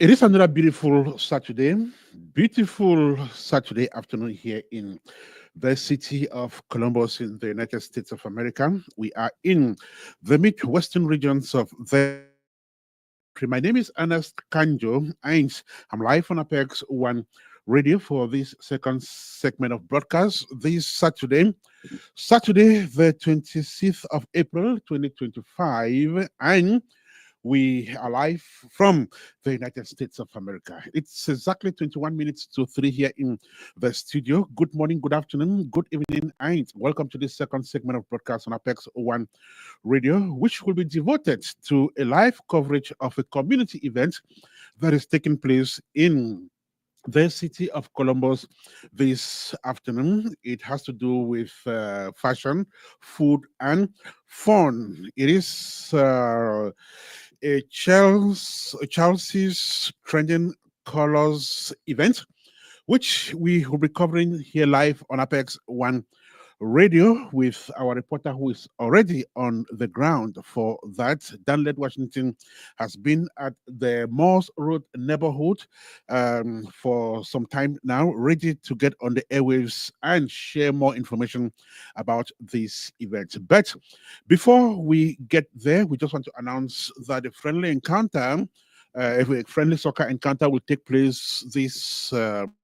It is another beautiful Saturday afternoon here in the city of Columbus in the United States of America. We are in the midwestern regions of the country. My name is Ernest Kanjo, and I'm live on Apex One Radio for this second segment of broadcast this Saturday, the 26th of April, 2025, and we are live from the United States of America. It's exactly 21 minutes to 3 here in the studio. Good morning, good afternoon, good evening, and welcome to this second segment of broadcast on Apex One Radio, which will be devoted to a live coverage of a community event that is taking place in the city of Columbus this afternoon. It has to do with fashion, food, and fun. It is Chelsea's trending colors event, which we will be covering here live on Apex One Radio with our reporter who is already on the ground for that. Danlette, Washington, has been at the Morse Road neighborhood for some time now, ready to get on the airwaves and share more information about this event. But before we get there, we just want to announce that a friendly encounter. A friendly soccer encounter will take place this afternoon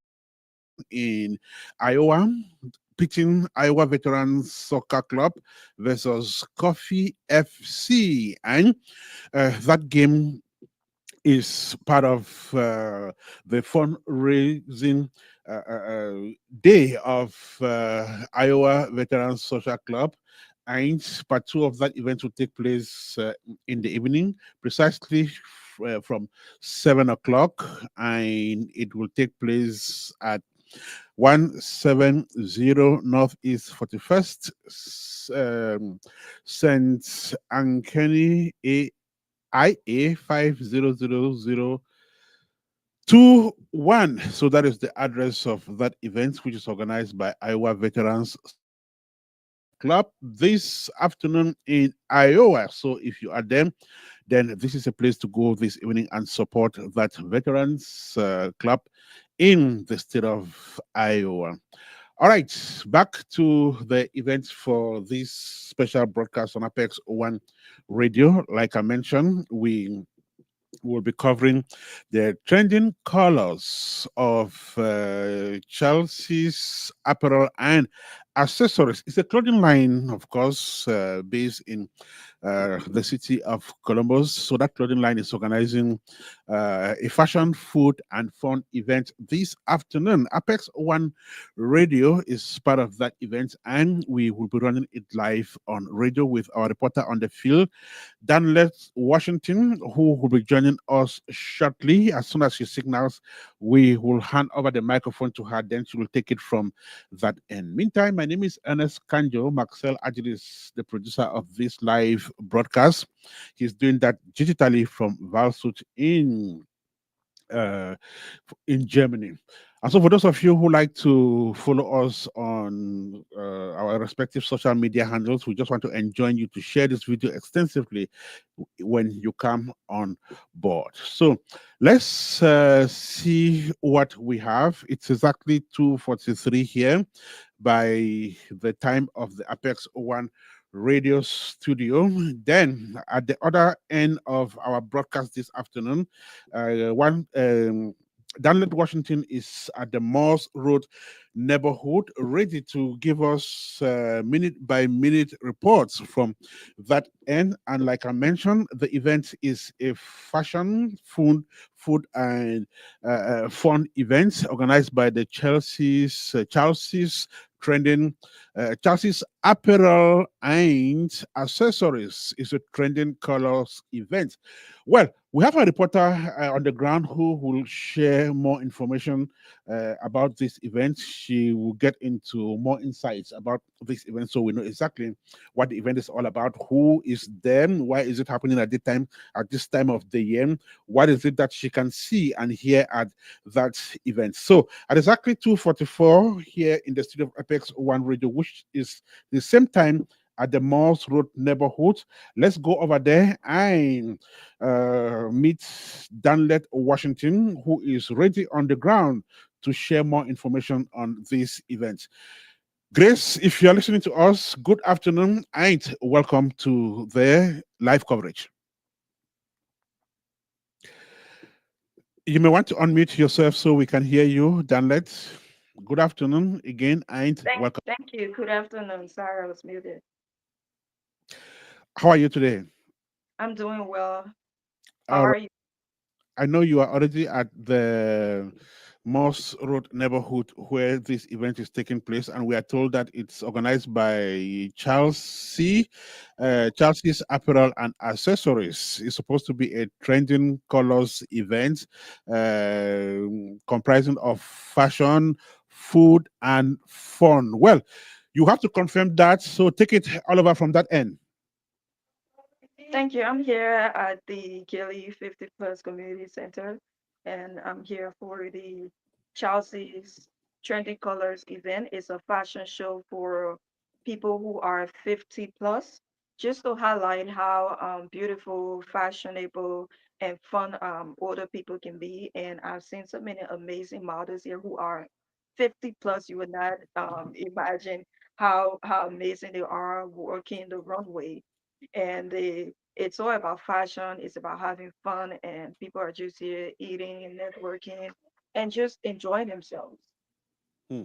in Iowa, pitching Iowa Veterans Soccer Club versus Coffee FC. And that game is part of the fundraising day of Iowa Veterans Social Club. And part two of that event will take place in the evening, precisely from 7 o'clock, and it will take place at 170 Northeast 41st, St. Ankeny IA 50021. So that is the address of that event, which is organized by Iowa Veterans Social Club this afternoon in Iowa. So if you are there, then this is a place to go this evening and support that Veterans Club in the state of Iowa. All right, back to the event for this special broadcast on Apex One Radio. Like I mentioned, we will be covering the trending colors of Chelsea's apparel and accessories. It's a clothing line, of course, based in the city of Columbus. So that clothing line is organizing a fashion, food, and fun event this afternoon. Apex One Radio is part of that event, and we will be running it live on radio with our reporter on the field, Danlette, Washington, who will be joining us shortly. As soon as she signals, we will hand over the microphone to her. Then she will take it from that end. Meantime, my name is Ernest Kanjo. Marcel Adig is the producer of this live broadcast. He's doing that digitally from Valsut uh, in Germany. And so, for those of you who like to follow us on our respective social media handles, we just want to enjoin you to share this video extensively when you come on board. So, let's see what we have. It's exactly 2:43 here by the time of the Apex One radio studio. Then, at the other end of our broadcast this afternoon, one Danlette, Washington is at the Morse Road neighborhood, ready to give us minute by minute reports from that end. And like I mentioned, the event is a fashion, food and fun event organized by the Chelsea's trending Chelsea's apparel and accessories is a trending colors event. Well, we have a reporter on the ground who will share more information about this event. She will get into more insights about this event so we know exactly what the event is all about, who is there, why is it happening at this time of the year, what is it that she can see and hear at that event. So at exactly 2:44 here in the studio of Apex One Radio, which is the same time at the Morse Road neighborhood. Let's go over there and meet Danlette Washington, who is ready on the ground to share more information on this event. Grace, if you're listening to us, good afternoon and welcome to the live coverage. You may want to unmute yourself so we can hear you, Danlette. Good afternoon again and welcome. Thank you. Good afternoon. Sorry, I was muted. How are you today? I'm doing well. How All right. are you? I know you are already at the Moss Road neighborhood where this event is taking place, and we are told that it's organized by Charles C. Chelsea's Apparel and Accessories. It's supposed to be a trending colors event uh, comprising of fashion, food, and fun. Well, you have to confirm that, so take it all over from that end. Thank you. I'm here at the Gilly 50 Plus Community Center, and I'm here for the Chelsea's Trendy Colors event. It's a fashion show for people who are 50 plus, just to highlight how beautiful, fashionable, and fun older people can be. And I've seen so many amazing models here who are 50 plus. You would not imagine how amazing they are working the runway. And it's all about fashion. It's about having fun, and people are just here eating and networking and just enjoying themselves. Hmm.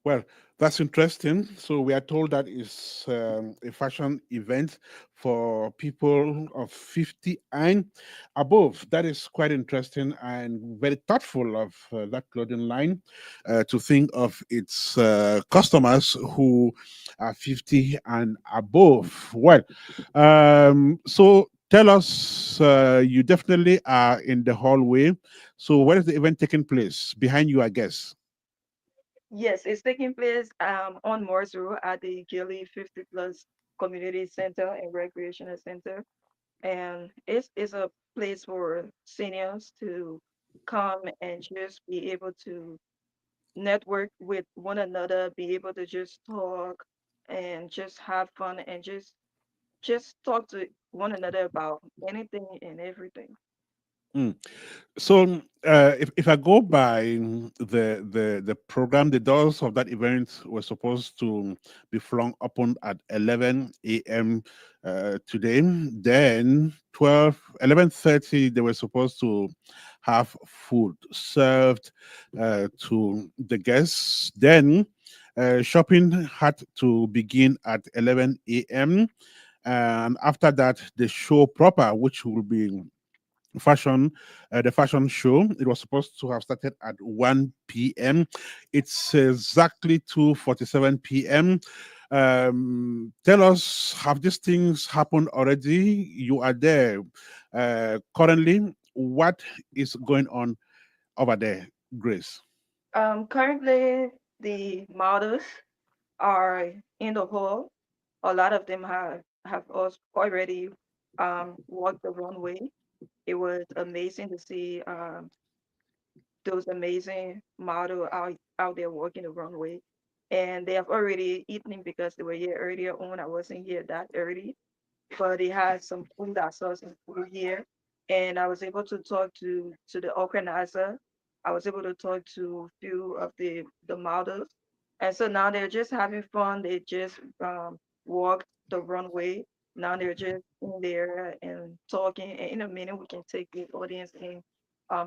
Well, that's interesting. So we are told that it's a fashion event for people of 50 and above. That is quite interesting and very thoughtful of that clothing line to think of its customers who are 50 and above. Well, so tell us, you definitely are in the hallway. So where is the event taking place? Behind you, I guess. Yes, it's taking place on Morse Road at the Gilly 50 Plus Community Center and Recreational Center. And it's a place for seniors to come and just be able to network with one another, be able to just talk and just have fun and just talk to one another about anything and everything. Mm. So, if I go by the program, the doors of that event were supposed to be flung open at 11 a.m. Today. Then 11:30, they were supposed to have food served to the guests. Then shopping had to begin at 11 a.m. And after that, the show proper, which will be fashion the fashion show, it was supposed to have started at 1 p.m. It's exactly 2:47 p.m. Tell us, have these things happened already? You are there currently. What is going on over there, Grace? Currently, the models are in the hall. A lot of them have already walked the runway. It was amazing to see those amazing model out there walking the runway. And they have already eaten because they were here earlier on. I wasn't here that early, but they had some food. I saw some food here, and I was able to talk to the organizer. I was able to talk to a few of the models, and so now they're just having fun. They just walked the runway. Now they're just in there and talking. And in a minute, we can take the audience in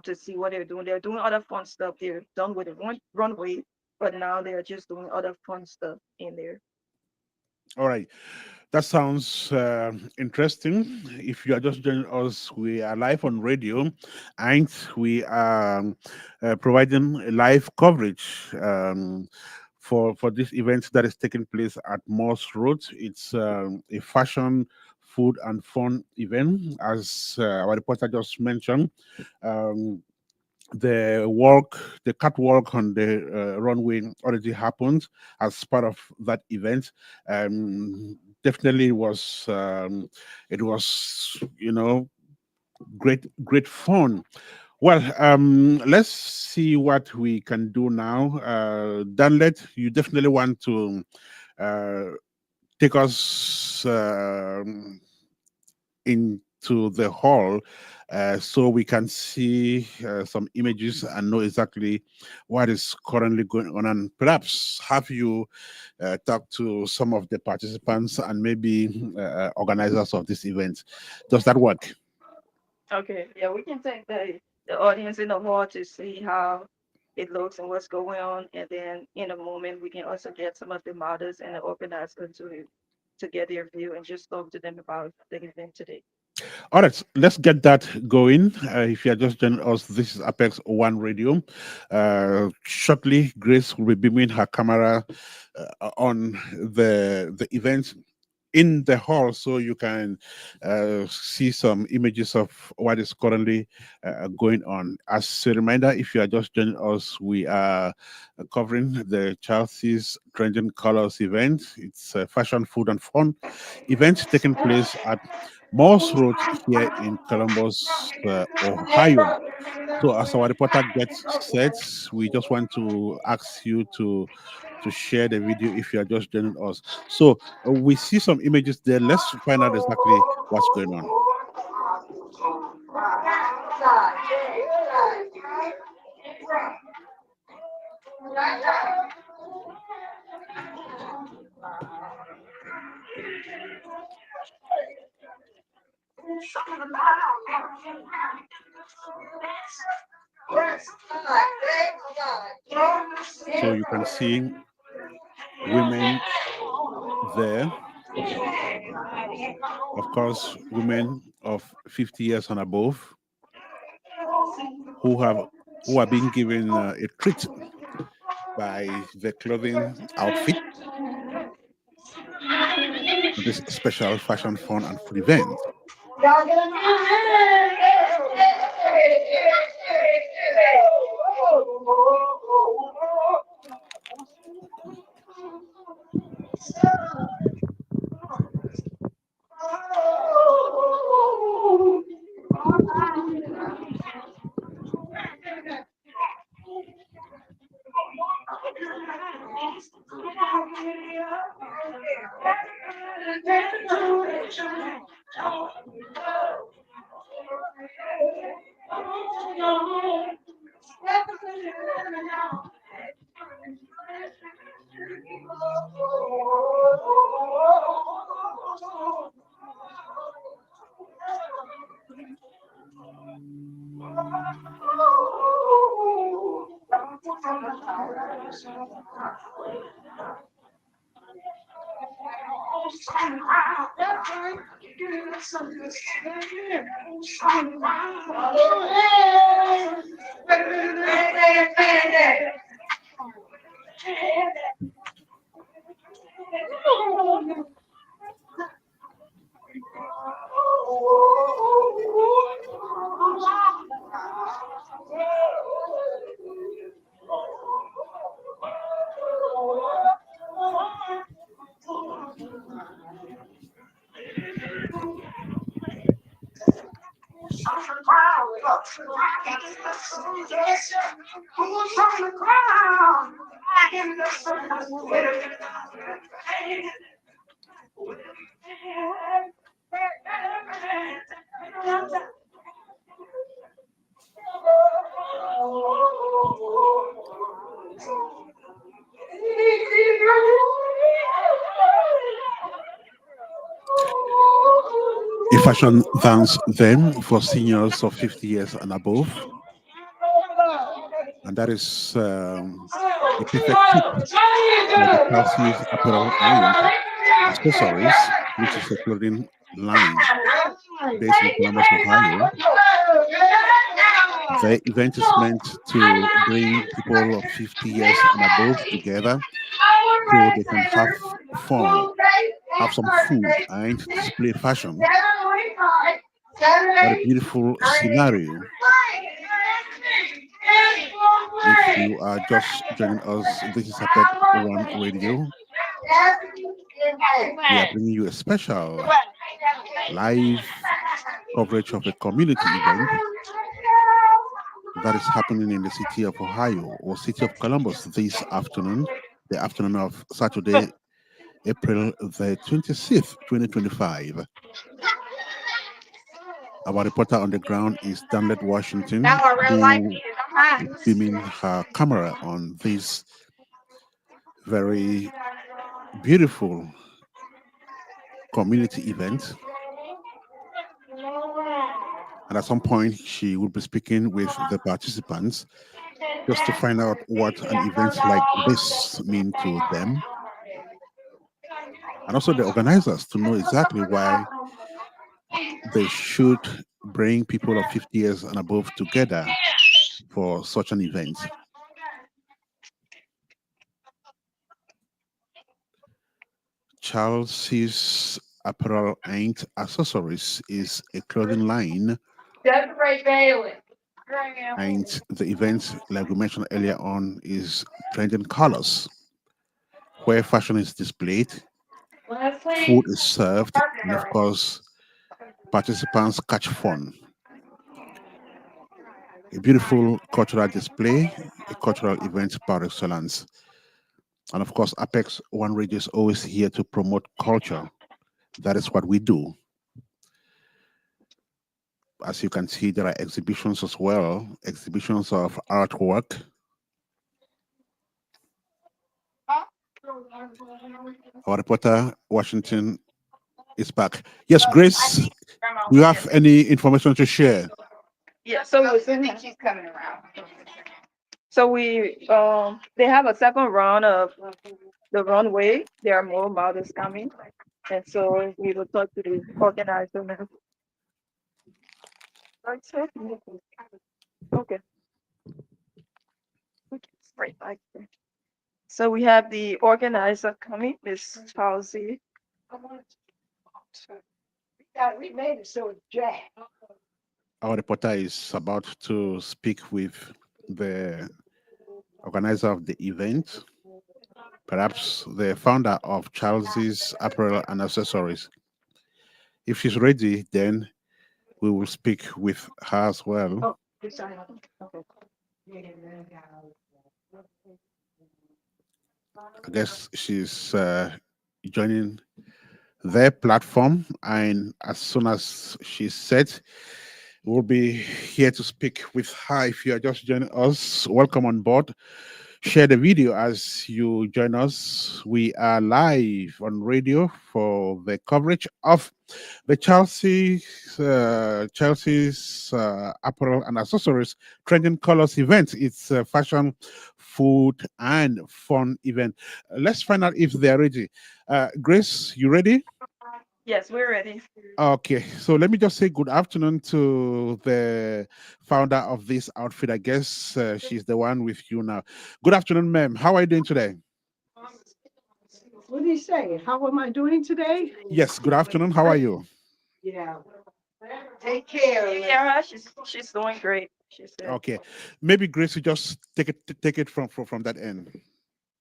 to see what they're doing. They're doing other fun stuff. They're done with the runway, but now they're just doing other fun stuff in there. All right. That sounds interesting. If you are just joining us, we are live on radio and we are providing a live coverage for this event that is taking place at Morse Road. It's a fashion, food, and fun event, as our reporter just mentioned. Um, the catwalk on the runway already happened as part of that event. Definitely it was great fun. Well, let's see what we can do now. Danlet, you definitely want to uh, take us into the hall so we can see some images and know exactly what is currently going on, and perhaps have you talk to some of the participants and maybe organizers of this event. Does that work? Okay, yeah, we can take the audience in the hall to see how it looks and what's going on, and then in a moment we can also get some of the models and the organizers to get their view and just talk to them about the event today. All right, let's get that going. If you are just joining us, this is Apex One Radio. Shortly, Grace will be beaming her camera on the event in the hall so you can see some images of what is currently going on. As a reminder, if you are just joining us, we are covering the Chelsea's Trending Colors event. It's a fashion, food, and fun event taking place at Morse Road here in Columbus, Ohio. So as our reporter gets set, we just want to ask you to share the video if you are just joining us. So we see some images there. Let's find out exactly what's going on. So you can see women there, of course, women of 50 years and above who have who are being given a treat by the clothing outfit for this special fashion, fun, and food event. A fashion dance then for seniors of 50 years and above, and that is a perfect fit for the Chelsea's apparel and accessories, which is a clothing line based in Columbus, Ohio. The event is meant to bring people of 50 years and above together so they can have fun, have some food, and display fashion. What a beautiful scenario. If you are just joining us, this is Apex One Radio. We are bringing you a special live coverage of a community event that is happening in the city of Ohio or city of Columbus this afternoon, the afternoon of Saturday, April the 26th, 2025. Our reporter on the ground is Danlette, Washington, who is beaming her camera on this very beautiful community event. And at some point, she will be speaking with the participants just to find out what an event like this mean to them, and also the organizers to know exactly why they should bring people of 50 years and above together for such an event. Chelsea's Apparel and Accessories is a clothing line, and the event, like we mentioned earlier on, is trending colors, where fashion is displayed, food is served, and of course, participants catch fun. A beautiful cultural display, a cultural event par excellence. And of course, Apex One Radio is always here to promote culture. That is what we do. As you can see, there are exhibitions as well, exhibitions of artwork. Our reporter, Washington, is back. Yes, Grace, do you have any information to share? Yeah, so they have a second round of the runway. There are more models coming, and so we will talk to the organizer now. Right, sir? Okay, okay, right back there. So we have the organizer coming, Miss Chelsea. Our reporter is about to speak with the organizer of the event, perhaps the founder of Charles's Apparel and Accessories. If she's ready, then we will speak with her as well. Oh, this side. Okay. I guess she's joining their platform, and as soon as she's set, we'll be here to speak with her. If you are just joining us, welcome on board. Share the video as you join us. We are live on radio for the coverage of the Chelsea's apparel and accessories trending colors event. It's a fashion, food, and fun event. Let's find out if they're ready. Grace, you ready? Yes, we're ready. Okay, so let me just say good afternoon to the founder of this outfit. I guess she's the one with you now. Good afternoon, ma'am. How are you doing today? What do you say? How am I doing today? Yes, good afternoon. How are you? Yeah. Take care. Yeah, she's doing great. She said. Okay, maybe Grace, you just take it from that end.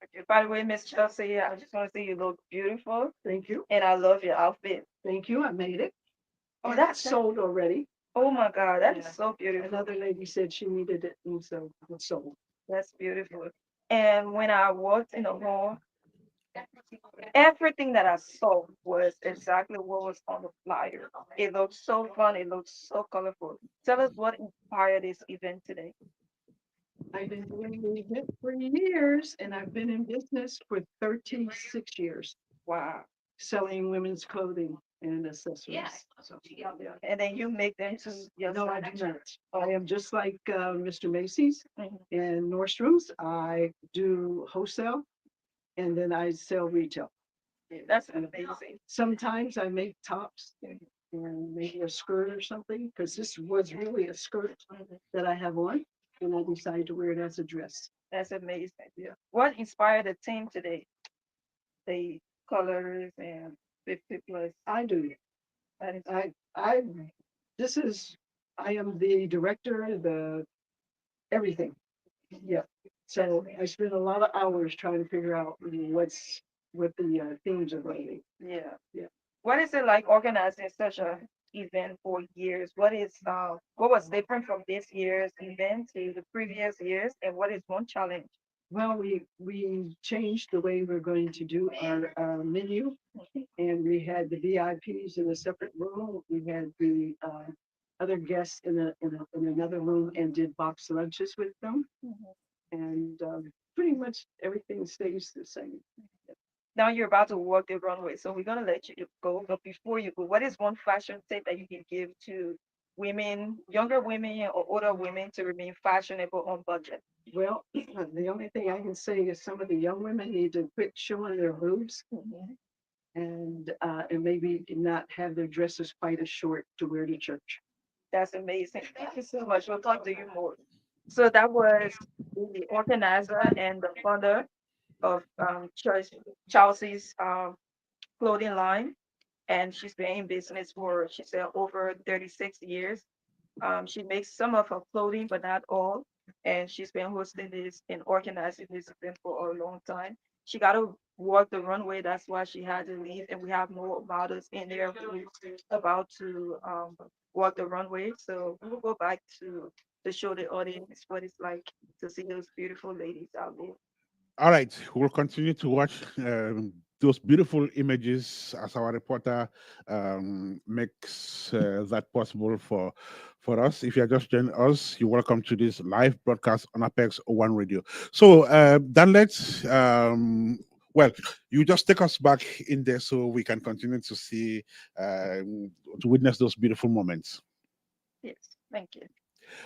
Okay. By the way, Miss Chelsea, I just want to say you look beautiful, Thank you. and I love your outfit. Thank you. I made it. Oh, That's that's sold already. oh my God, that is Yeah. so beautiful. Another lady said she needed it, and so it's sold. That's beautiful. And when I walked in the mall, everything that I saw was exactly what was on the flyer. It looked so fun. It looked so colorful. Tell us what inspired this event today. I've been doing the event for years, and I've been in business for 36 years, Wow. selling women's clothing and accessories. So, Yeah. And then you make them to no, I yourself. do not. I am just like Mr. Macy's Mhm. and Nordstrom's. I do wholesale and then I sell retail. Yeah, that's amazing. Sometimes I make tops and maybe a skirt or something, because this was really a skirt Mhm. that I have on, and I decided to wear it as a dress. That's amazing. Yeah. What inspired the team today? The colors and 50 plus. I do. That is I this is I am the director, the everything. Yeah. So I spend a lot of hours trying to figure out what the themes are going to be. yeah. Yeah. What is it like organizing such a event for years? What was different from this year's event to the previous years, and what is one challenge? Well, we changed the way we're going to do our menu, and we had the VIPs in a separate room. We had the other guests in another room and did box lunches with them. Mhm. And pretty much everything stays the same. Now you're about to walk the runway, so we're gonna let you go. But before you go, what is one fashion tip that you can give to women, younger women or older women, to remain fashionable on budget? Well, the only thing I can say is some of the young women need to quit showing their boobs Mhm. and maybe not have their dresses quite as short to wear to church. That's amazing. Thank you so much. We'll talk to you more. So that was the organizer and the founder of Chelsea's clothing line, and she's been in business for, she said, over 36 years. She makes some of her clothing, but not all. And she's been hosting this and organizing this event for a long time. She got to walk the runway. That's why she had to leave. And we have more models in there who's about to walk the runway. So we'll go back to show the audience what it's like to see those beautiful ladies out there. All right, we'll continue to watch those beautiful images as our reporter makes that possible for us. If you are just joining us, you're welcome to this live broadcast on Apex One Radio. So, Danlette, well, you just take us back in there so we can continue to see, to witness those beautiful moments. Yes, thank you.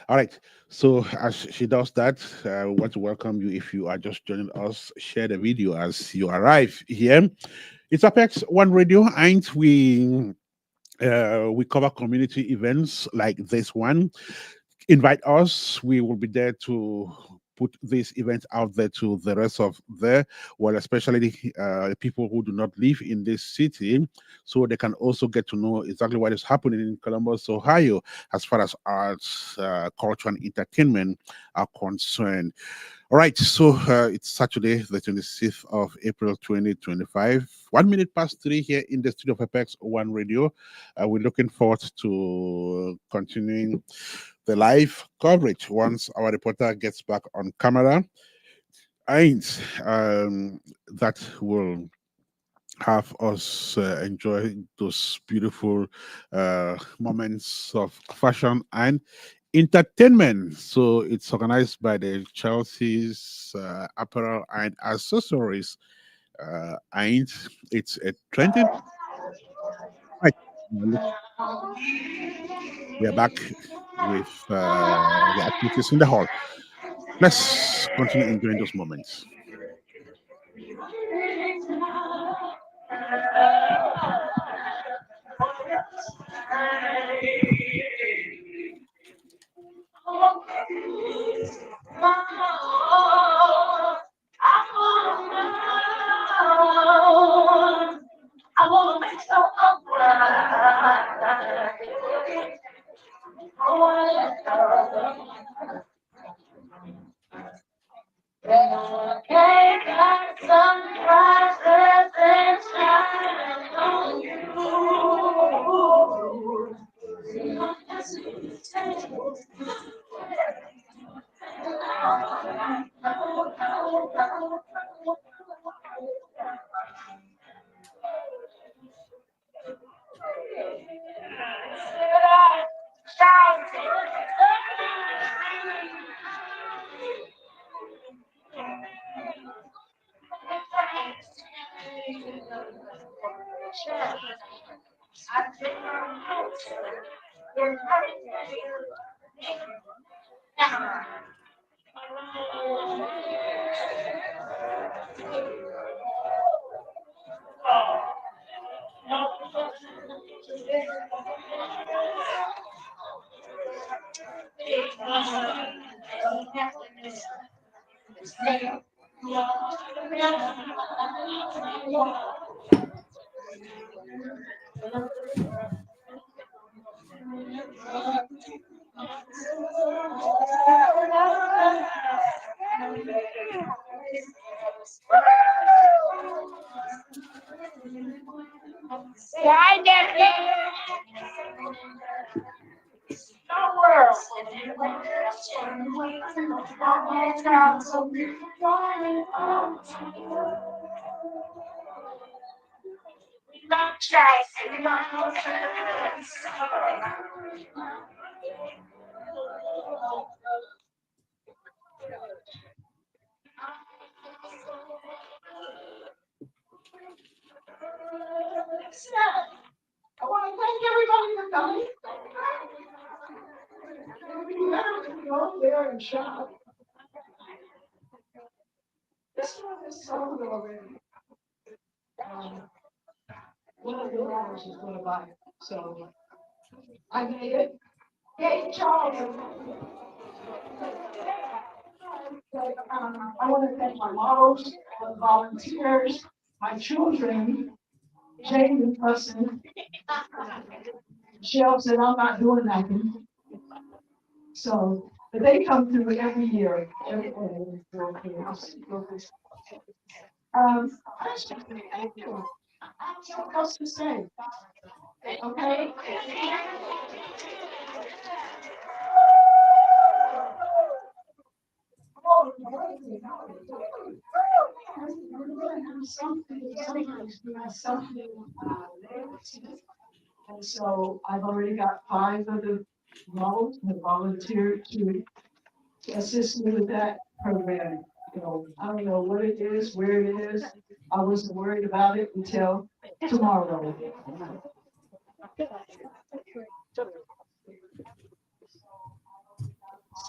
All right. So as she does that, we want to welcome you. If you are just joining us, share the video as you arrive here. It's Apex One Radio, and we cover community events like this one. Invite us. We will be there to put this event out there to the rest of the well, especially people who do not live in this city, so they can also get to know exactly what is happening in Columbus, Ohio, as far as arts, culture, and entertainment are concerned. All right, so it's Saturday, the 26th of April, 2025. 1 minute past three here in the studio of Apex One Radio. We're looking forward to continuing the live coverage once our reporter gets back on camera. And that will have us enjoy those beautiful moments of fashion and entertainment. So it's organized by the Chelsea's Apparel and Accessories, and it's a trending. Right. We are back with the activities in the hall. Let's continue enjoying those moments. I want to thank everybody for coming. You go there and shop. This one is sold already. Um, one of the owners is going to buy it. So I made it. Hey, Charles. I want to thank my models, the volunteers, my children, Jamie Hudson. Michelle said I'm not doing nothing. So, but they come through every year. Every day. I just want to say thank you. I have nothing else to say. Okay? And so I've already got 5 of the models who volunteered to assist me with that program. You know, I don't know what it is, where it is. I wasn't worried about it until tomorrow.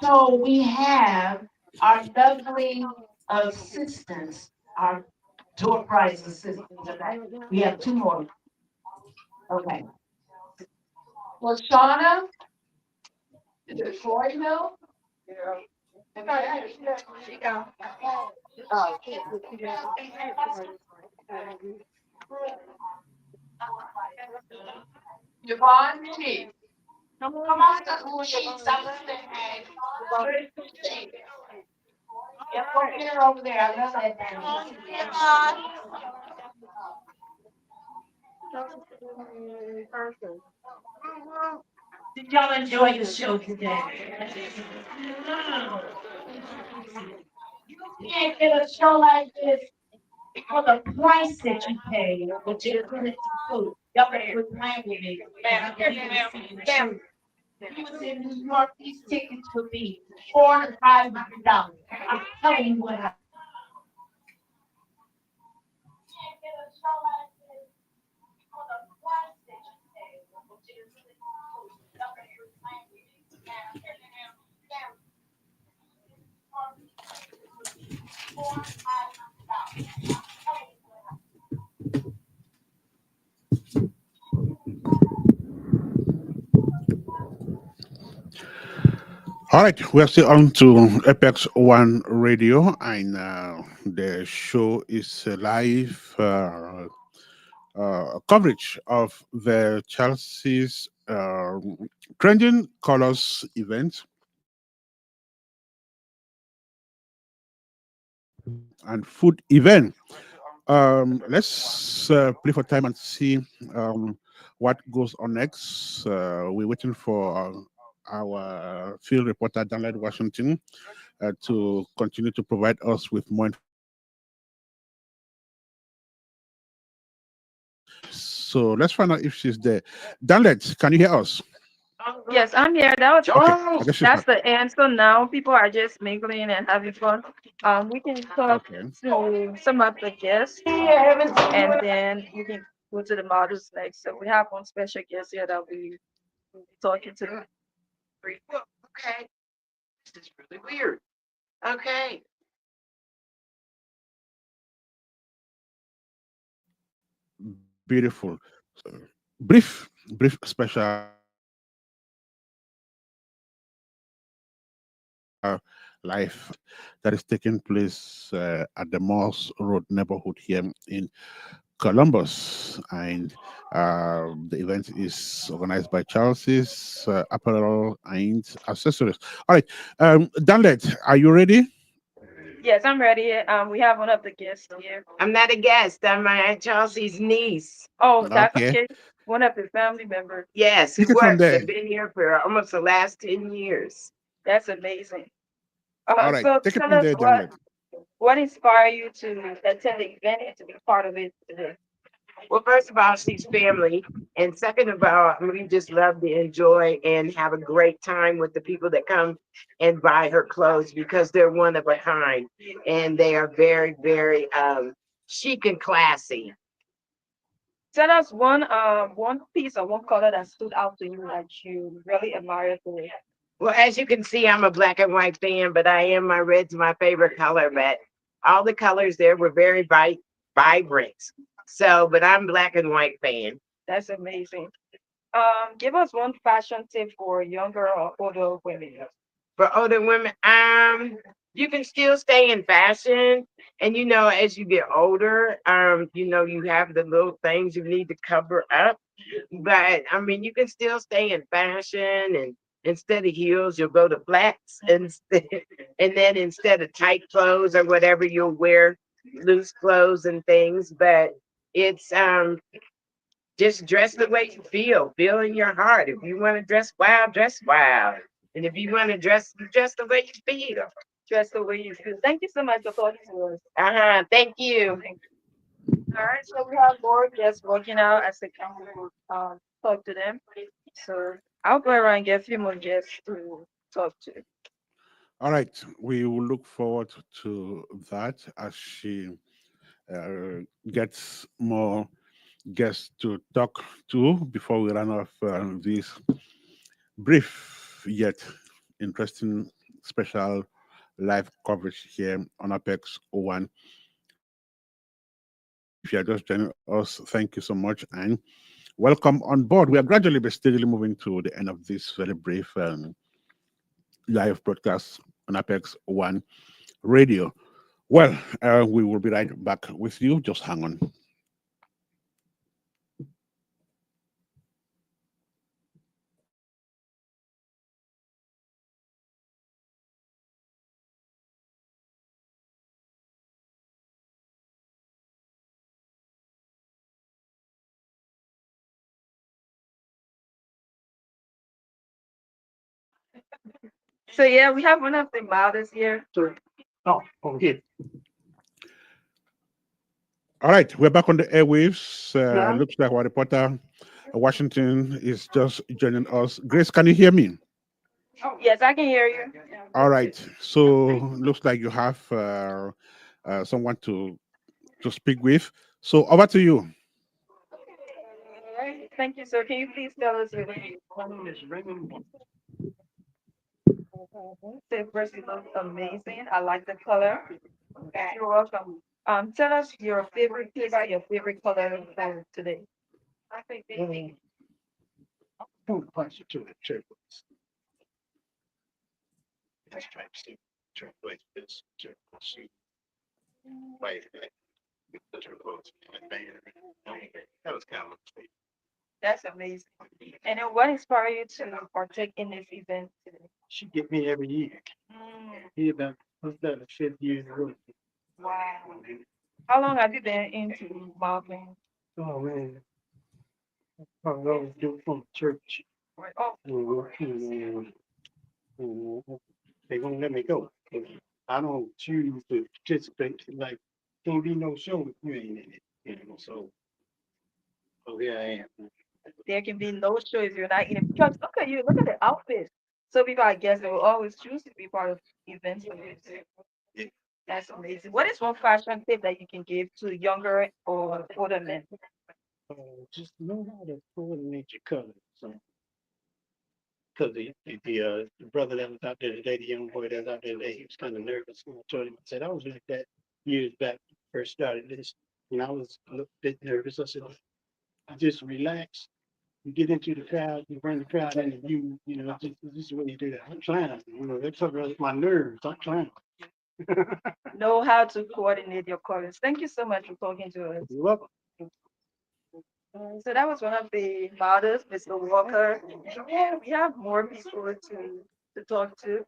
So we have our lovely assistants, our door prize assistants. Okay, we have 2 more. Okay. Well, Shauna, Is it Floydville? Yeah. Yvonne Chief. Come on, the sheets. I'm listening. Yeah, over there, over there. I love that down. Did y'all enjoy the show today? You can't get a show like this for the price that you pay, but you're gonna food. Y'all better quit playing with me. Man, I'm gonna see the truth. You was in New York, these tickets would be $400 to $500. I'm telling you what happened. All right, we're still on to Apex One Radio, and the show is live coverage of the Chelsea's Trending Colors event and food event. Let's play for time and see what goes on next. We're waiting for our field reporter, Danlette Washington, to continue to provide us with more So let's find out if she's there. Danlette, can you hear us? Yes, I'm here. That was Okay, I guess she's that's not. the answer now. People are just mingling and having fun. We can talk Okay. to some of the guests, and then we can go to the models next. So we have one special guest here that we'll be talking to. Okay, this is really weird. Okay. Beautiful. So, brief special life that is taking place at the Morse Road neighborhood here in Columbus, and the event is organized by Chelsea's Apparel and Accessories. All right, Danlette, are you ready? Yes, I'm ready. We have one of the guests here. I'm not a guest. I'm my Aunt Chelsea's niece. Oh, that's Okay. okay. one of the family members. Yes, he Take it from works. there. They've been here for almost the last 10 years. That's amazing. All right, So take it tell from us there, Danlette. what inspired you to attend the event and to be part of it today? Well, first of all, she's family. And second of all, we just love to enjoy and have a great time with the people that come and buy her clothes because they're one of a kind and they are very, very chic and classy. Tell us one piece or one color that stood out to you that you really admire today. Well, as you can see, I'm a black and white fan, but I am my red's my favorite color. But all the colors there were very vibrant. So, but I'm black and white fan. That's amazing. Give us one fashion tip for younger or older women. For older women, you can still stay in fashion. And as you get older, you have the little things you need to cover up. But I mean, you can still stay in fashion and instead of heels, you'll go to flats and then instead of tight clothes or whatever, you'll wear loose clothes and things. But it's just dress the way you feel in your heart. If you want to dress wild, dress wild. And if you want to dress the way you feel. Dress the way you feel. Thank you so much for talking to us. Thank you. All right, so we have more guests working out as they come to talk to them. So I'll go around and get a few more guests to talk to. All right, we will look forward to that as she uh, gets more guests to talk to before we run off this brief yet interesting special live coverage here on Apex One. If you are just joining us, thank you so much and welcome on board. We are gradually but steadily moving to the end of this very brief live broadcast on Apex One Radio. Well, we will be right back with you. Just hang on. So yeah, we have one of the models here. So, oh, okay. All right, we're back on the airwaves. Now, Looks like our reporter, Washington, is just joining us. Grace, can you hear me? Yes, I can hear you. All right. So looks like you have someone to speak with. So over to you. All right, thank you, sir. Can you please tell us your name? my name is Raymond. The first, you look amazing. I like the color. You're welcome. Tell us your favorite piece, your favorite color for today. Don't pass it to the church. Let's try to see. Translate this to see. Wait, the turquoise and banner. That was kind of a That's amazing. And then what inspired you to partake in this event today? she get me every year. Mm, He about was that the 5th year in a row. wow. How long have you been into modeling? Oh man, I always do it from church. Oh, Mhm. They won't let me go. I don't choose to participate. Like, can't be no show if you ain't in it. So here I am. there can be no show if you're not in it. Because look at you, look at the outfit. So people, I guess, they will always choose to be part of events like this. Yeah. That's amazing. What is one fashion tip that you can give to younger or older men? Just know how to coordinate your colors. So, because the brother that was out there today, the young boy that was out there today, he was kind of nervous. And I told him, I said, I was like that years back when I first started this. And I was a little bit nervous. I said, you just relax. You get into the crowd, you bring the crowd in, and this is what you do. That. I'm trying, they cover up my nerves. I'm trying. Know how to coordinate your colors. Thank you so much for talking to us. You're welcome. So that was one of the models, Mr. Walker. Yeah, we have more people to talk to.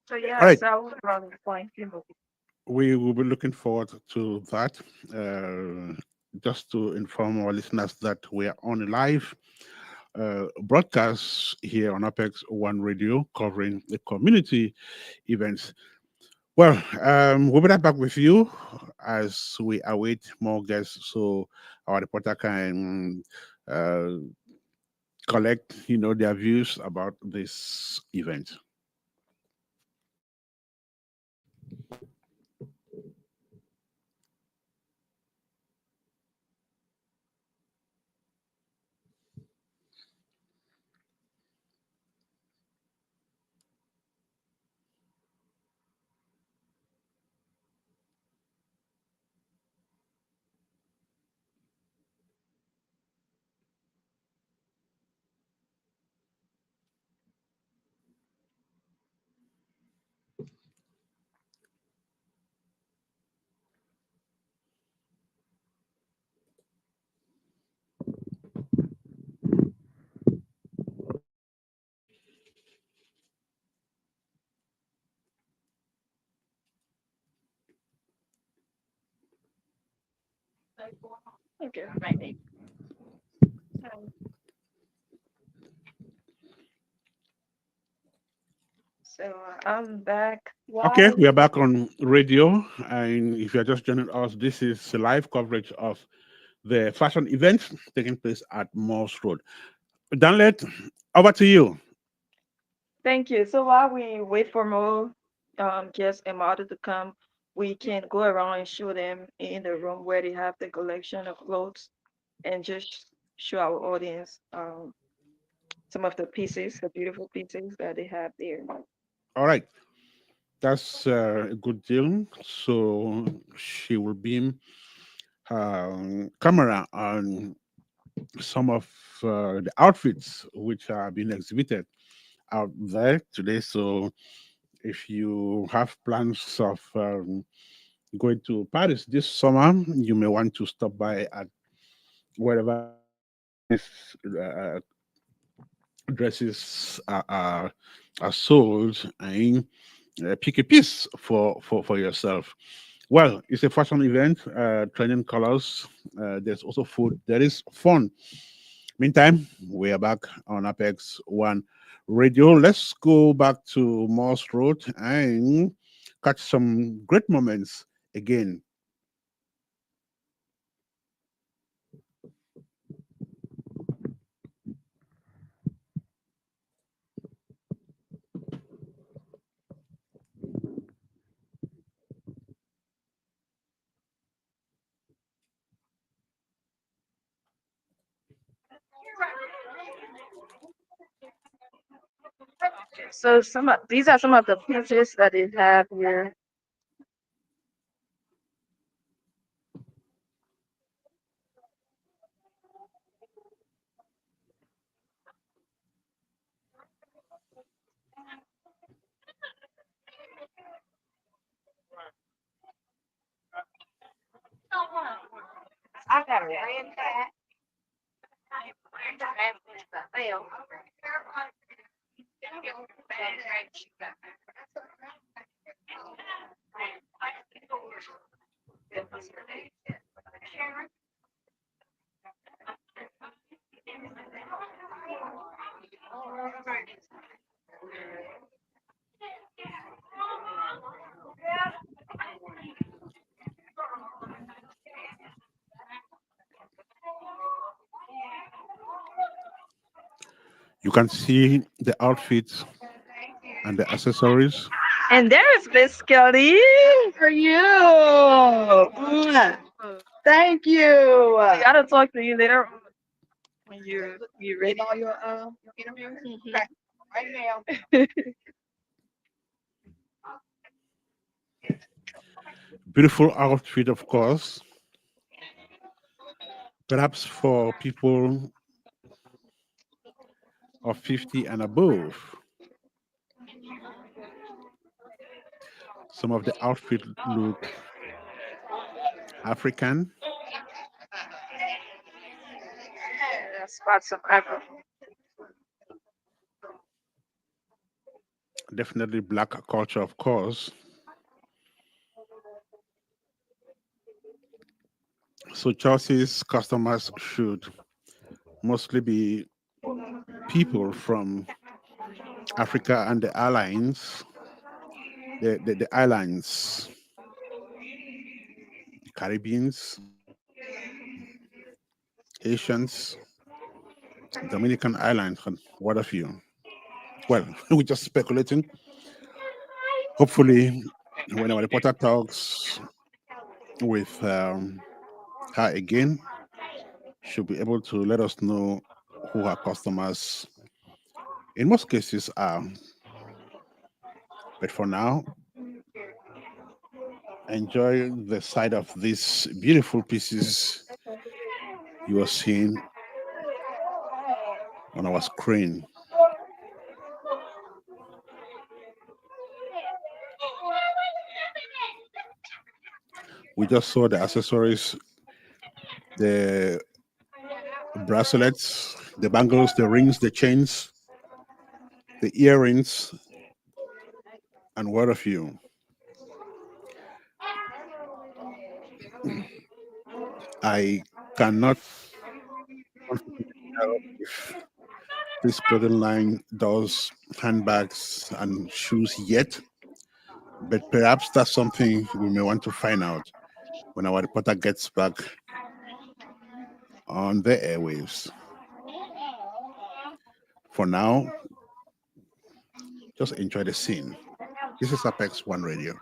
So All yeah, right. so I would rather find people. We will be looking forward to that. just to inform our listeners that we are on a live broadcast here on Apex One Radio covering the community events. Well, we'll be right back with you as we await more guests so our reporter can uh, collect, their views about this event. Okay, maybe. Um, So I'm back. Okay, Wow. we are back on radio. And if you're just joining us, this is a live coverage of the fashion event taking place at Morse Road. Danlette, over to you. Thank you. So while we wait for more guests and models to come, we can go around and show them in the room where they have the collection of clothes and just show our audience some of the pieces, the beautiful pieces that they have there. All right, that's a good deal. So she will beam her camera on some of the outfits which are being exhibited out there today. So if you have plans of going to Paris this summer, you may want to stop by at wherever these dresses are sold and pick a piece for yourself. Well, it's a fashion event, trending colors. There's also food. There is fun. Meantime, we are back on Apex One Radio. Let's go back to Morse Road and catch some great moments again. So these are some of the pieces that they have here. I got a red hat. You can see the outfits and the accessories. And there's Miss Kelly for you. Mwah. Thank you. I gotta talk to you later on when you ready. All your interview. Mhm. Okay. Right now. Beautiful outfit, of course, perhaps for people of 50 and above. Some of the outfit look African, Spots of Africa. definitely black culture, of course. So Chelsea's customers should mostly be people from Africa and the islands, the islands, Caribbeans, Haitians, Dominican islands, and what have you. Well, we're just speculating. Hopefully, when our reporter talks with her again, she'll be able to let us know who her customers in most cases are. But for now, enjoy the sight of these beautiful pieces you are seeing on our screen. We just saw the accessories, the bracelets, the bangles, the rings, the chains, the earrings, and what have you. I cannot confidently tell if this clothing line does handbags and shoes yet, but perhaps that's something we may want to find out when our reporter gets back on the airwaves. For now, just enjoy the scene. This is Apex One Radio.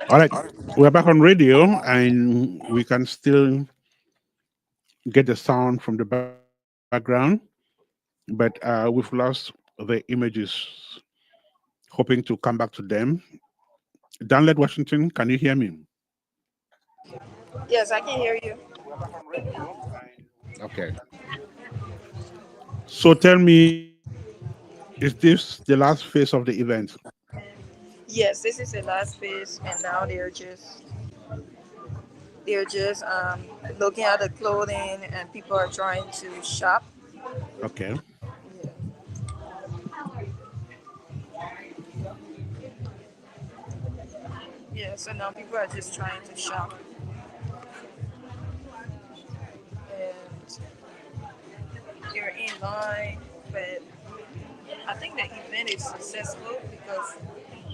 All right, we're back on radio and we can still get the sound from the background, but we've lost the images. Hoping to come back to them. Danlette, Washington, can you hear me? Yes, I can hear you. We're back on radio. Okay. So tell me, is this the last phase of the event? Yes, this is the last phase, and now they're just looking at the clothing, and people are trying to shop. Okay. Yeah, so now people are just trying to shop, and they're in line. But I think the event is successful because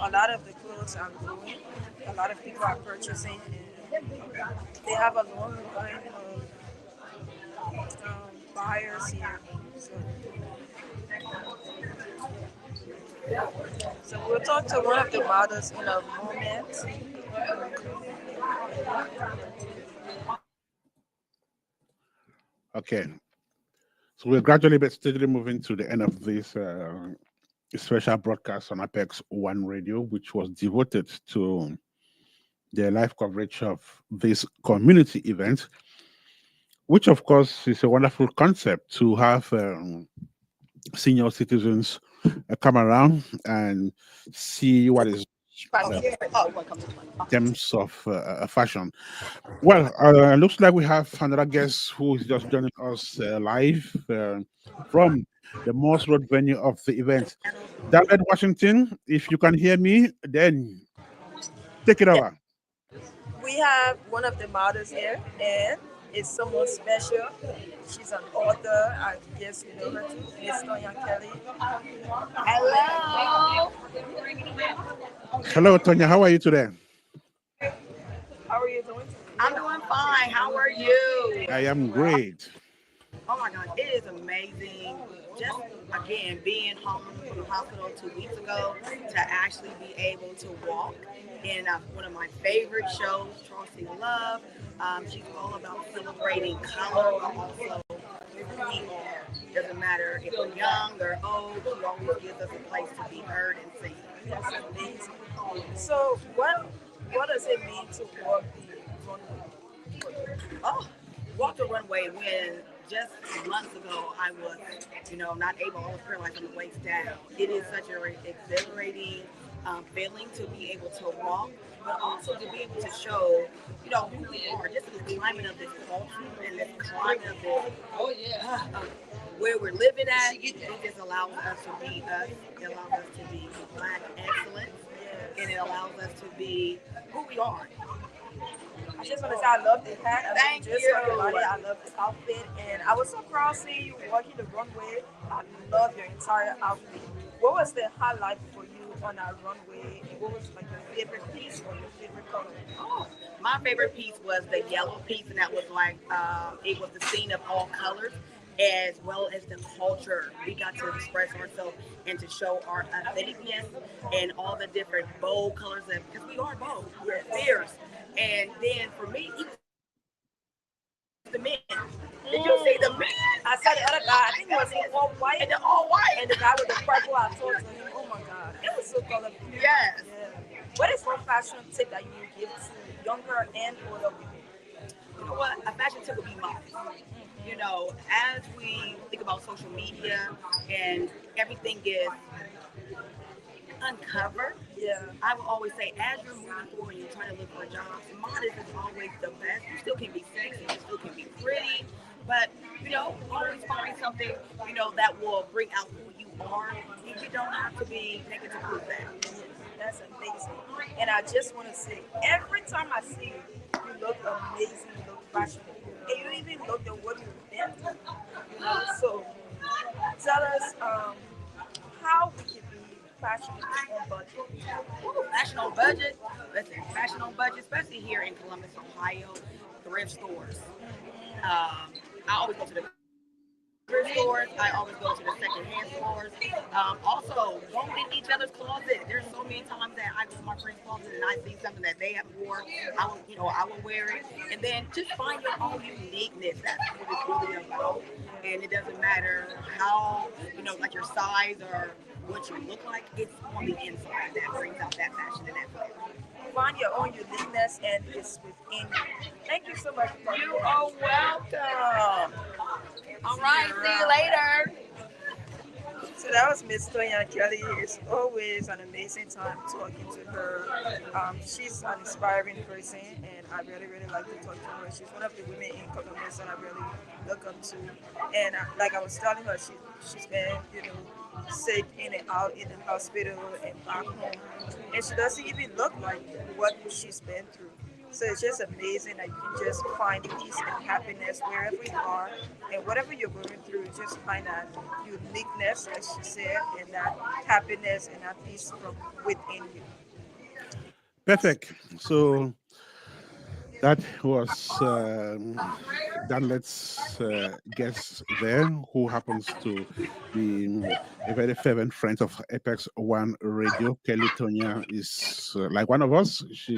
a lot of the clothes are going. A lot of people are purchasing, and they have a long line of buyers here. So, so we'll talk to one of the models in a moment. Okay. So we're gradually but steadily moving to the end of this special broadcast on Apex One Radio, which was devoted to the live coverage of this community event, which of course is a wonderful concept to have senior citizens come around and see what is in terms of fashion. Well, looks like we have another guest who is just joining us live from the Morse Road venue of the event. Danlette, Washington, if you can hear me, then take it Yeah, over. we have one of the models here, and it's someone special. She's an author. I guess you know her too, Miss Tonya Kelly. Hello. Hello, Tonya. How are you today? How are you doing? I'm doing fine. How are you? I am great. Oh my God, it is amazing. Just again, being home from the hospital 2 weeks ago to actually be able to walk in one of my favorite shows, Trusting Love. She's all about celebrating color, but also who we are. Doesn't matter if we're young or old, she always gives us a place to be heard and seen. That's amazing. So what does it mean to walk the runway for you? Oh, walked the runway when just months ago I was, not able, I was paralyzed from the waist down. It is such an exhilarating feeling to be able to walk, but also to be able to show, who we are. Just in the climate of this culture and this climate of this, of where we're living at, it just allows us to be us. It allows us to be black excellence, and it allows us to be who we are. I just want to say I love the hat. I mean, Thank just you. talking about it, I love the outfit, and I was so proud seeing you walking the runway. I love your entire outfit. What was the highlight for you on that runway, and what was like your favorite piece or your favorite color? Oh, my favorite piece was the yellow piece, and that was like it was the scene of all colors, as well as the culture. We got to express ourselves and to show our authenticness and all the different bold colors that because we are bold, we're fierce. And then for me, even the men. Did you see the men? I saw the other guy. I think it was in all And white, they're all white. and the guy with the purple. I told him, oh my god, it was so colorful. Yes. Yeah. What is one fashion tip that you would give to younger and older women? You know what? A fashion tip would be modest. As we think about social media and everything is uncovered, Yeah. I will always say, as you're moving forward and you're trying to look for a job, modest is always the best. You still can be sexy, you still can be pretty, but always find something that will bring out who you are. You don't have to be naked to prove that. That's amazing. And I just want to say, every time I see you, you look amazing, you look fashionable. And you even look the what you've been through. So tell us how we can be fashionable on budget. Ooh, fashion on budget. Listen, fashion on budget, especially here in Columbus, Ohio, thrift stores. I always go to the thrift stores. I always go to the secondhand stores. Also, going in each other's closet. There's so many times that I go to my friend's closet and I see something that they have wore. I will wear it. And then just find your own uniqueness. That's what it's really about. And it doesn't matter how, like your size or what you look like. It's on the inside that brings out that fashion and that flavor. Find your own uniqueness and it's within you. Thank you so much for You that. are welcome. All right, see you later. So that was Miss Tonya Kelly. It's always an amazing time talking to her. She's an inspiring person, and I really, really like to talk to her. She's one of the women in Columbus that I really look up to. And like I was telling her, she's been, sick in and out in the hospital and back home, and she doesn't even look like what she's been through. So it's just amazing that you can just find peace and happiness wherever you are and whatever you're going through, just find that uniqueness, as she said, and that happiness and that peace from within you. Perfect. So that was Danlette's guest there, who happens to be a very fervent friend of Apex One Radio. Kelly Tonya is like one of us. She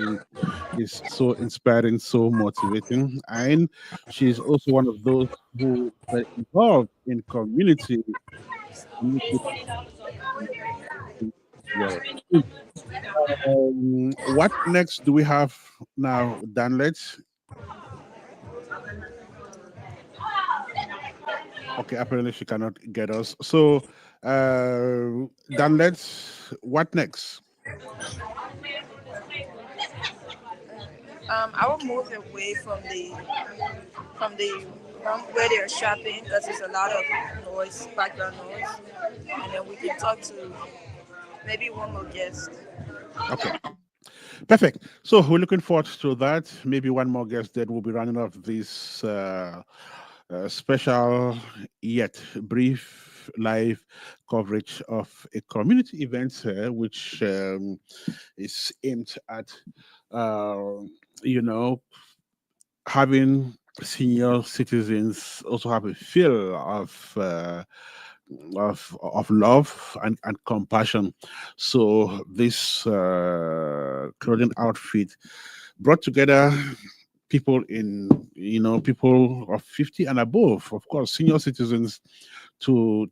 is so inspiring, so motivating, and she's also one of those who are involved in community as well. What next do we have now, Danlette? Okay, apparently she cannot get us. So, Danlette, what next? I will move away from the from where they're shopping because there's a lot of noise, background noise, and then we can talk to maybe one more guest. Okay, perfect. So we're looking forward to that. Maybe one more guest that will be running off this special yet brief live coverage of a community event which is aimed at, uh, you know, having senior citizens also have a feel of love and compassion. So this clothing outfit brought together people in, people of 50 and above, of course, senior citizens, to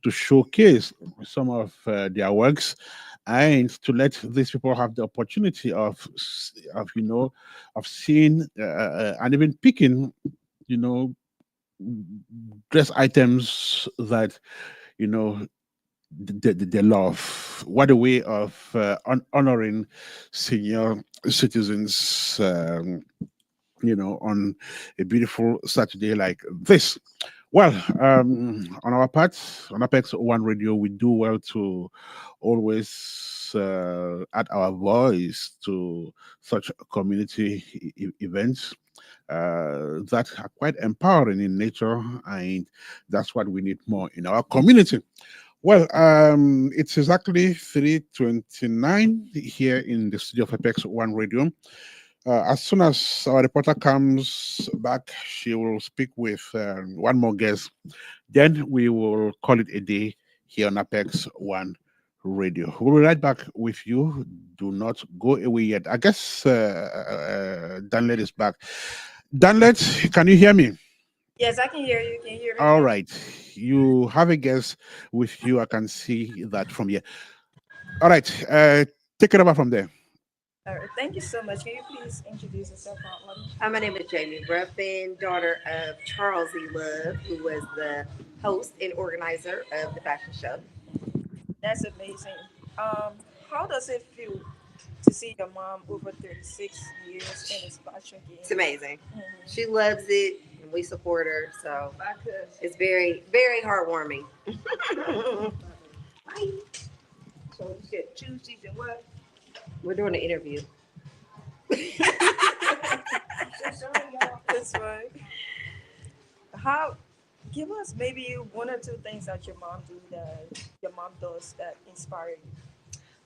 showcase some of their works, and to let these people have the opportunity of seeing and even picking, you know dress items that, you know they love. What a way of honoring senior citizens, on a beautiful Saturday like this. Well, on our part, on Apex One Radio, we do well to always add our voice to such community events that are quite empowering in nature, and that's what we need more in our community. Well, it's exactly 3:29 here in the studio of Apex One Radio. As soon as our reporter comes back, she will speak with one more guest. Then we will call it a day here on Apex One Radio. We'll be right back with you. Do not go away yet. I guess Danlette is back. Danlette, can you hear me? Yes, I can hear you. Can you hear me All now? right. You have a guest with you. I can see that from here. All right. Take it over from there. All right. Thank you so much. Can you please introduce yourself, Aunt Lottie? Hi, my name is Jamie Ruffin, daughter of Charles E. Love, who was the host and organizer of the fashion show. That's amazing. Um, how does it feel to see your mom over 36 years in this fashion game? It's amazing. Mhm. She loves it, and we support her, so it's very, very heartwarming. So you said Tuesdays and what? We're doing an interview. That's right. How? Give us maybe one or two things that your mom does that inspire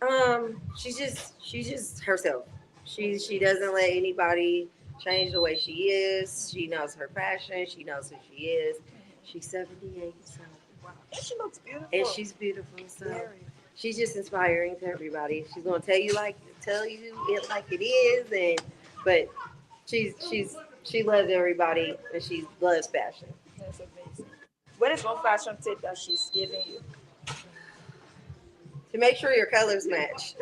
you. She's just herself. She doesn't let anybody change the way she is. She knows her passion. She knows who she is. She's 78, so Wow. And she looks beautiful. and she's beautiful. So Very. she's just inspiring to everybody. She's gonna tell you it like it is, but she loves everybody and she loves fashion. That's amazing. What is one fashion tip that she's giving you? To make sure your colors match.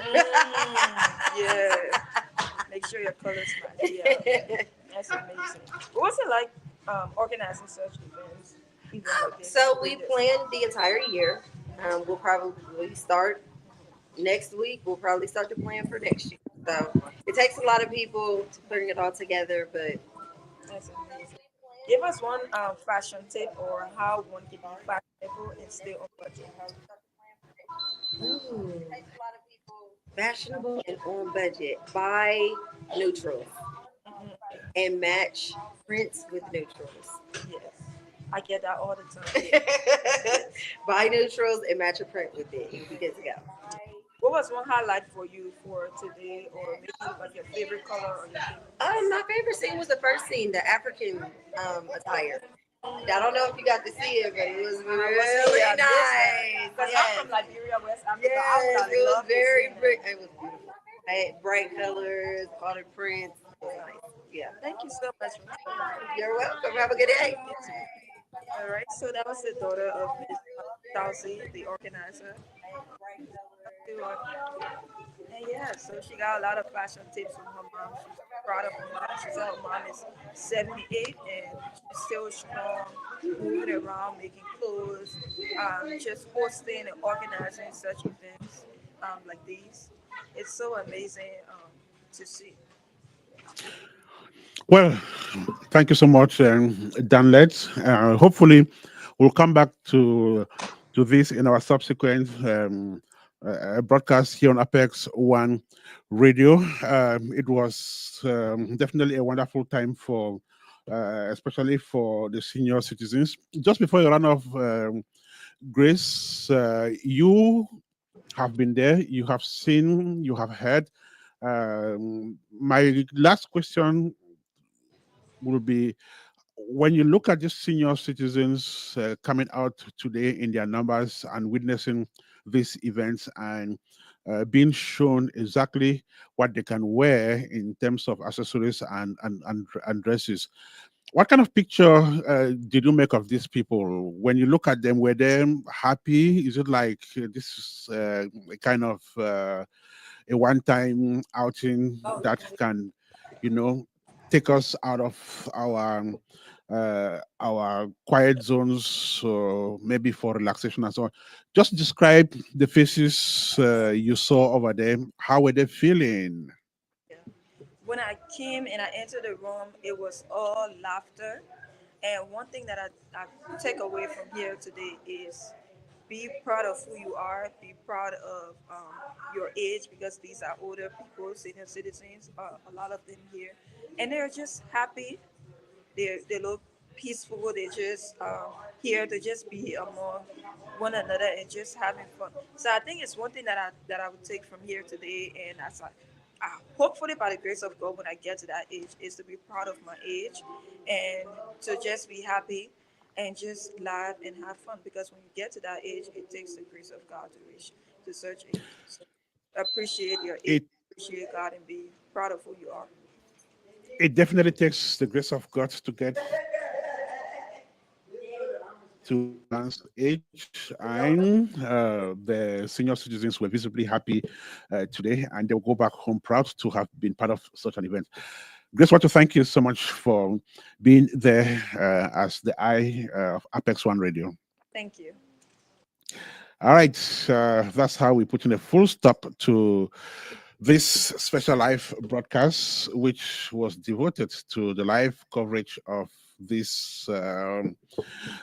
Yeah. Make sure your colors match. Yeah. That's amazing. What was it like organizing such events like this? So we planned the entire year. We'll probably start next week. We'll probably start to plan for next year. So it takes a lot of people to bring it all together, but That's amazing. Give us one fashion tip or how one can be fashionable and still on budget. ooh, fashionable and on budget. Buy neutrals Mhm. and match prints with neutrals. Yes. I get that all the time. Buy neutrals and match a print with it. You'll be good to go. What was one highlight for you for today, or maybe like your favorite color or your favorite? My favorite scene was the first scene, the African attire. I don't know if you got to see it, but it was really nice. Because I'm Yes, from Liberia, West Africa. I yes, would it was love to very see that. bright. It was beautiful. I had bright colors, all the prints. It was nice. Yeah. Thank you so much. You're welcome. Have a good day. All right, so that was the daughter of Miss Chelsea, the organizer. And yeah, so she got a lot of fashion tips from her mom. She's proud of her mom. She said her mom is 78 and she's still strong, moving around, making clothes, just hosting and organizing such events like these. It's so amazing to see. Well, thank you so much, Danlette. Hopefully, we'll come back to this in our subsequent broadcast here on Apex One Radio. It was definitely a wonderful time for, especially for the senior citizens. Just before you run off, Grace, you have been there, you have seen, you have heard. My last question will be, when you look at these senior citizens coming out today in their numbers and witnessing these events and being shown exactly what they can wear in terms of accessories and dresses, what kind of picture did you make of these people? When you look at them, were they happy? Is it like this is a kind of a one-time outing that can, you know, take us out of our quiet zones, so maybe for relaxation and so on? Just describe the faces you saw over there. How were they feeling? When I came and I entered the room, it was all laughter. And one thing that I take away from here today is be proud of who you are, be proud of your age, because these are older people, senior citizens, a lot of them here. And they're just happy, they look peaceful. They just here to just be among one another and just having fun. So I think it's one thing that I would take from here today, and that's like, hopefully by the grace of God, when I get to that age, is to be proud of my age and to just be happy and just laugh and have fun. Because when you get to that age, it takes the grace of God to reach to such age. So appreciate your age, It appreciate God, and be proud of who you are. it definitely takes the grace of God to get to advanced age, and the senior citizens were visibly happy today, and they'll go back home proud to have been part of such an event. Grace, want to thank you so much for being there as the eye of Apex One Radio. Thank you. All right, that's how we put in a full stop to this special live broadcast, which was devoted to the live coverage of this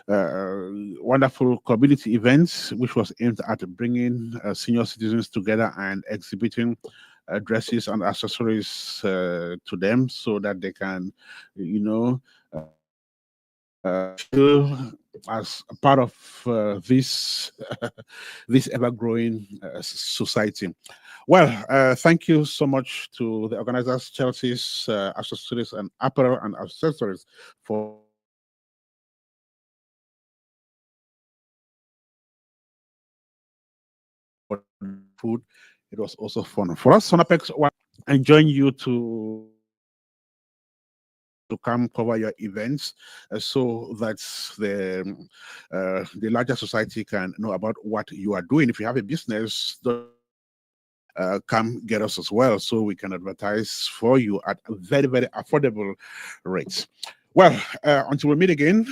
wonderful community event, which was aimed at bringing senior citizens together and exhibiting dresses and accessories to them so that they can, you know, feel as a part of this this ever-growing society. Well, thank you so much to the organizers, Chelsea's accessories and apparel and accessories for food. It was also fun for us on Apex One. Enjoying you to come cover your events so that the larger society can know about what you are doing. If you have a business, come get us as well so we can advertise for you at very, very affordable rates. Well, until we meet again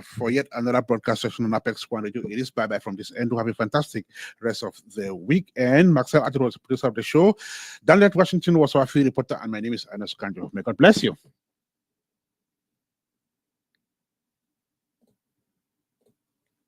for yet another broadcast session on Apex One Radio, it is bye-bye from this end. To have a fantastic rest of the week. And Marcel Adig was the producer of the show. Danlette Washington was our field reporter, and my name is Ernest Kanjo. May God bless you.